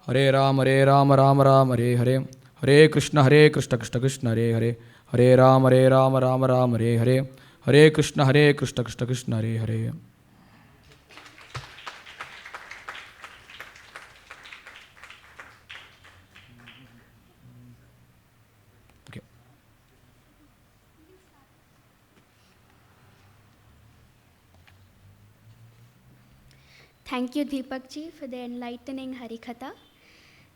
Hare Ram, Ram Ram, Hare Hare. Hare Krishna, Krishna Krishna, Hare Hare. Hare Ram, Ram, Hare Hare. Hare Krishna, Krishna Krishna, Hare Hare. Okay. Thank you, Deepak ji, for the enlightening Harikatha.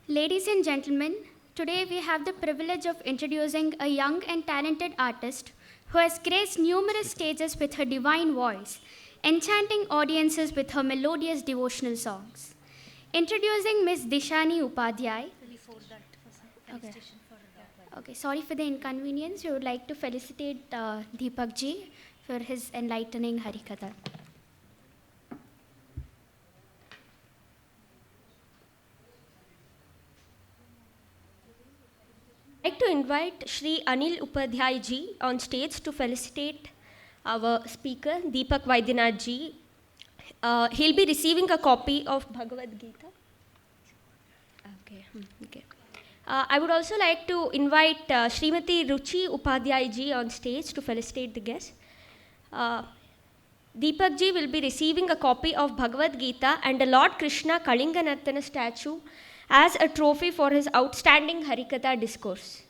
Ladies and gentlemen, today we have the privilege of introducing a young and talented artist who has graced numerous stages with her divine voice, enchanting audiences with her melodious devotional songs. Introducing Miss Dishani Upadhyay. Okay, sorry for the inconvenience. We would like to felicitate Deepak ji for his enlightening Harikatha. I'd like to invite Shri Anil Upadhyay ji on stage to felicitate our speaker, Deepak Vaidyanath ji. He'll be receiving a copy of Bhagavad Gita. Okay. I would also like to invite Srimati Ruchi Upadhyay ji on stage to felicitate the guests. Deepak ji will be receiving a copy of Bhagavad Gita and a Lord Krishna Kalinga Nartana statue as a trophy for his outstanding Harikatha discourse.